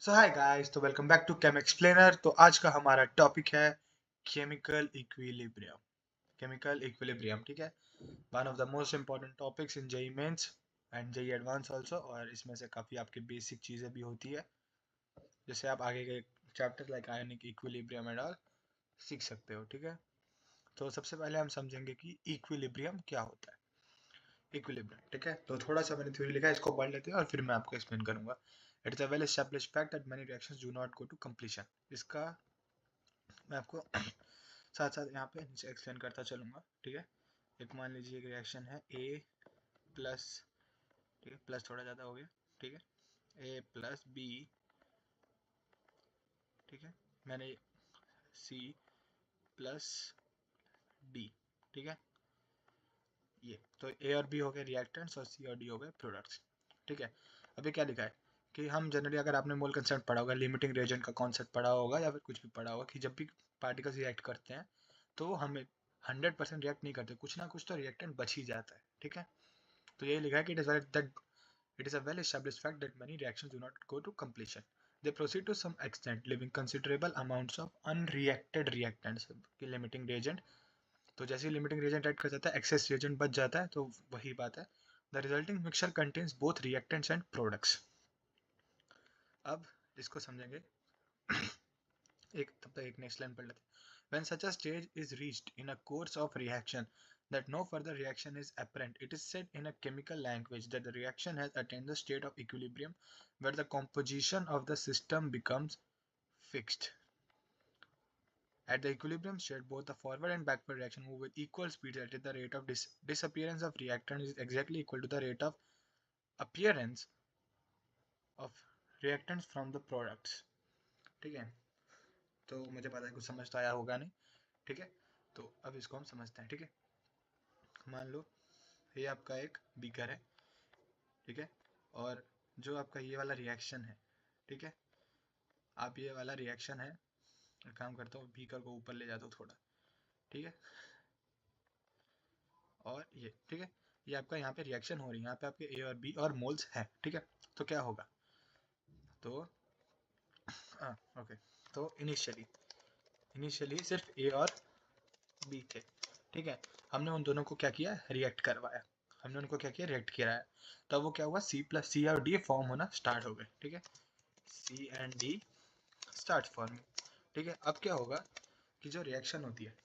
सो hi guys, तो welcome back to chem explainer. तो आज का हमारा टॉपिक है केमिकल इक्विलिब्रियम। केमिकल इक्विलिब्रियम, ठीक है। One of the most important topics in JEE mains and JEE advance also. और इसमें से काफ़ी आपकी बेसिक चीज़ें भी होती है, जैसे आप आगे के chapter like ionic equilibrium and all सीख सकते हो, ठीक है। तो सबसे पहले हम समझेंगे कि इक्विलिब्रियम क्या होता है। इक्विलिब्रियम, ठीक है। तो थोड़ा सा मैंने थ्योरी लिखा है, इसको पढ़ लेते हैं और फिर मैं आपको एक्सप्लेन करूंगा। It is a well established fact that many reactions do not go to completion. इसका मैं आपको साथ साथ यहाँ पे नीचे एक्सप्लेन करता चलूंगा, ठीक है। एक मान लीजिए एक रिएक्शन है ए प्लस, ठीक है, प्लस थोड़ा ज़्यादा हो गया, ठीक है। ए प्लस बी, ठीक है। मैंने सी प्लस डी, ठीक है। ये तो ए और बी हो गए रिएक्टेंट्स और सी और डी हो गए प्रोडक्ट्स, ठीक है। अभी क्या लिखा है कि हम जनरली, अगर आपने मोल कंसेप्ट पढ़ा होगा, लिमिटिंग रिएजेंट का कॉन्सेप्ट पढ़ा होगा या फिर कुछ भी पढ़ा होगा, कि जब भी पार्टिकल्स रिएक्ट करते हैं तो हमें 100% रिएक्ट नहीं करते, कुछ ना कुछ तो रिएक्टेंट बच ही जाता है, ठीक है। तो ये लिखा है कि it is a well established fact that many reactions do not go to completion. They proceed to some extent, leaving considerable amounts of unreacted reactants की limiting reagent। तो जैसे ही लिमिटिंग रिएजेंट ऐड कर जाता है, एक्सेस रिएजेंट बच जाता है, तो वही बात है। The resulting mixture contains both reactants and products. अब इसको समझेंगे तब तक एक नेक्स्ट लाइन पढ़ लेते हैं। When such a stage is reached in a course of reaction that no further reaction is apparent, it is said in a chemical language that the reaction has attained the state of equilibrium, where the composition of the system becomes fixed. At the equilibrium state, both the forward and backward reaction move with equal speed, that is, the rate of disappearance of reactant is exactly equal to the rate of appearance of reactants from the products, ठीक है। तो मुझे पता है कुछ समझ तो आया होगा नहीं, ठीक है। तो अब इसको हम समझते हैं, ठीक है। मान लो ये आपका एक बीकर है, ठीक है। और जो आपका ये वाला रिएक्शन है, ठीक है। आप ये वाला रिएक्शन है, एक काम करता हूँ, बीकर को ऊपर ले जाता हूँ थोड़ा, ठीक है। और ये, ठीक है, ये आपका यहाँ पे रिएक्शन हो रही है, यहाँ पे आपके ए और बी और मोल्स है, ठीक है। तो क्या होगा, तो ओके, तो इनिशियली सिर्फ ए और बी थे, ठीक है। हमने उन दोनों को क्या किया, रिएक्ट करवाया। हमने उनको क्या किया, रिएक्ट कराया। तब वो क्या हुआ, सी प्लस सी और डी फॉर्म होना स्टार्ट हो गए, ठीक है। सी एंड डी स्टार्ट फॉर्मिंग, ठीक है। अब क्या होगा कि जो रिएक्शन होती है,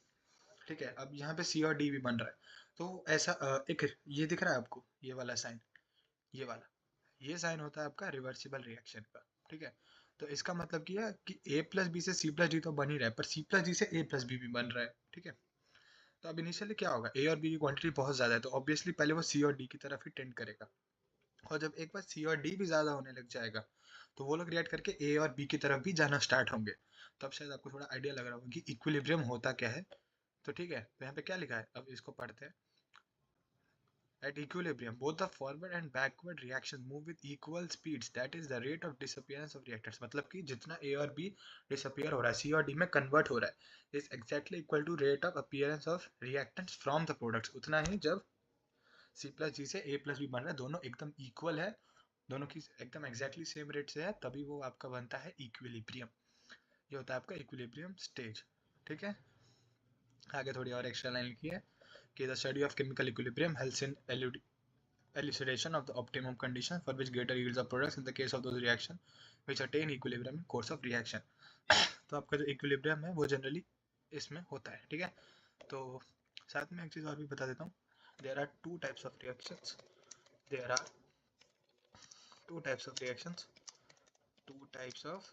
ठीक है, अब यहाँ पे सी और डी भी बन रहा है। तो ऐसा एक ये दिख रहा है आपको, ये वाला साइन, ये वाला, ये साइन होता है आपका रिवर्सिबल रिएक्शन का, ठीक है। तो इसका मतलब क्या है कि ए प्लस बी से सी प्लस डी तो बन ही रहा है, पर सी प्लस डी से ए प्लस बी भी बन रहा है, ठीक है। तो अब इनिशियली क्या होगा, ए और बी की क्वांटिटी बहुत ज़्यादा है, तो ऑब्वियसली पहले वो सी और डी की तरफ ही टेंड करेगा। और जब एक बार सी और डी भी ज़्यादा होने लग जाएगा, तो वो लोग रिएक्ट करके ए और बी की तरफ भी जाना स्टार्ट होंगे। तब शायद आपको थोड़ा आइडिया लग रहा होगा कि इक्विलिब्रियम होता क्या है। तो ठीक है, तो यहाँ पे क्या लिखा है, अब इसको पढ़ते हैं। At equilibrium, both the forward and backward reactions move with equal speeds. That is the rate of disappearance of reactants. मतलब कि जितना A और B disappear हो रहा है, C और D में convert हो रहा है, is exactly equal to rate of appearance of reactants from the products. उतना ही जब C plus D से A plus B बन रहा है, दोनों एकदम equal है, दोनों की एकदम exactly same rate से है, तभी वो आपका बनता है equilibrium। ये होता है आपका equilibrium stage, ठीक है। आगे थोड़ी और एक्स्ट्रा लाइन लिखी है कि the study of chemical equilibrium helps in elucidation of the optimum condition for which greater yields of products in the case of those reaction which attain equilibrium in course of reaction। तो आपका जो equilibrium है वो generally इसमें होता है, ठीक है। तो साथ में एक चीज़ और भी बता देता हूँ, there are two types of reactions, there are two types of reactions, two types of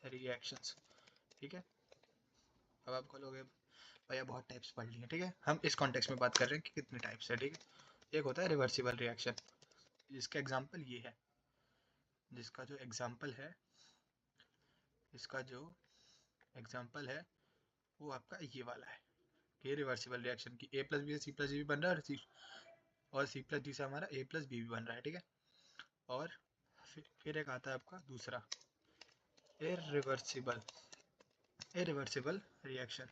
reactions, ठीक है। अब आप बोलोगे भैया बहुत टाइप्स पढ़ लिए, ठीक है। हम इस कॉन्टेक्स्ट में बात कर रहे हैं कि कितने टाइप्स है, ठीक है। एक होता है रिवर्सिबल रिएक्शन, जिसका एग्जाम्पल ये है, जिसका जो एग्जाम्पल है, इसका जो एग्जाम्पल है वो आपका ये वाला है कि रिवर्सिबल रिएक्शन की ए प्लस बी से सी प्लस डी भी बन रहा है, और सी प्लस डी से हमारा ए प्लस बी भी बन रहा है, ठीक है। और फिर एक आता है आपका दूसरा irreversible irreversible reaction.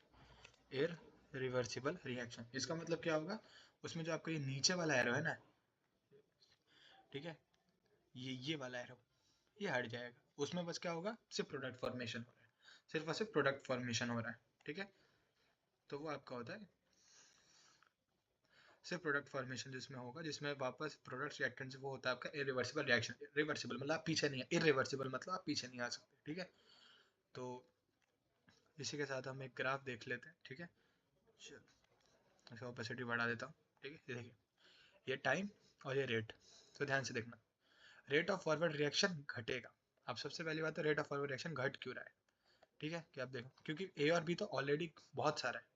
Irreversible reaction, इसका मतलब क्या होगा, उसमें जो आपका ये नीचे वाला एरो है ना, ठीक है, ये वाला एरो, ये हट जाएगा, उसमें बस क्या होगा, सिर्फ प्रोडक्ट फॉर्मेशन हो रहा है, सिर्फ और सिर्फ प्रोडक्ट फॉर्मेशन हो रहा है, ठीक है। तो वो आपका होता है सिर्फ प्रोडक्ट फॉर्मेशन, जिसमें होगा, जिसमें वापस प्रोडक्ट रिएक्टेंट से वो होता है आपका इरिवर्सिबल रिएक्शन। रिवर्सिबल मतलब आप पीछे नहीं, इरिवर्सिबल मतलब आप पीछे नहीं आ सकते, ठीक है। तो इसी के साथ हम एक ग्राफ देख लेते हैं, ठीक है। चलो ओपेसिटी बढ़ा देता हूँ, ठीक है। ये देखिए, ये टाइम और ये रेट, तो ध्यान से देखना। रेट ऑफ फॉरवर्ड रिएक्शन घटेगा। अब सबसे पहली बात तो रेट ऑफ फॉरवर्ड रिएक्शन घट क्यों रहा है, ठीक है, कि आप देखो, क्योंकि ए और बी तो ऑलरेडी बहुत सारा है,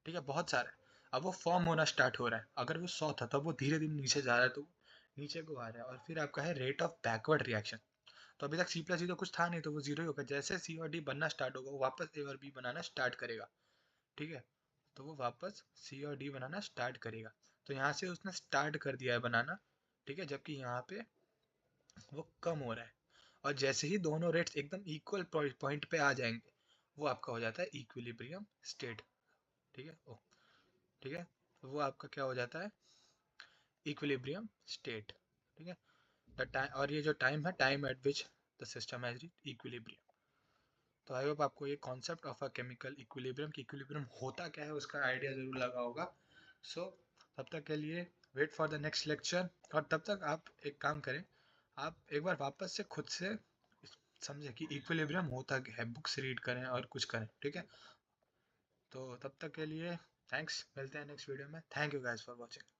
ठीक है, बहुत सारा है। अब वो फॉर्म होना स्टार्ट हो रहा है, अगर वो 100 था तो वो धीरे धीरे नीचे जा रहा है, तो नीचे को आ रहा है। और फिर आपका है रेट ऑफ बैकवर्ड रिएक्शन। तो अभी तक सी प्लस सी तो कुछ था नहीं, तो वो जीरो ही होगा। जैसे सी और डी बनना स्टार्ट होगा, वो वापस ए और बी बनाना स्टार्ट करेगा, ठीक है। तो वो वापस सी और डी बनाना स्टार्ट करेगा। तो यहाँ से उसने स्टार्ट कर दिया है बनाना, ठीक है, जबकि यहाँ पे वो कम हो रहा है। और जैसे ही दोनों रेट्स एकदम इक्वल पॉइंट पे आ जाएंगे, वो आपका हो जाता है इक्विलिब्रियम स्टेट, ठीक है। ओ, ठीक है, तो वो आपका क्या हो जाता है, इक्विलिब्रियम स्टेट, ठीक है। द टाइम, और ये जो टाइम है, time eight which the system has reached equilibrium. तो आई होप आपको ये concept of a chemical equilibrium की इक्विलिब्रियम होता क्या है उसका आइडिया जरूर लगा होगा। सो तब तक के लिए wait for the next lecture. और तब तक आप एक काम करें, आप एक बार वापस से खुद से समझे कि इक्विलिब्रियम होता क्या है, बुक्स रीड करें और कुछ करें, ठीक है। तो तब तक के लिए थैंक्स, मिलते हैं नेक्स्ट वीडियो में। Thank you guys for watching.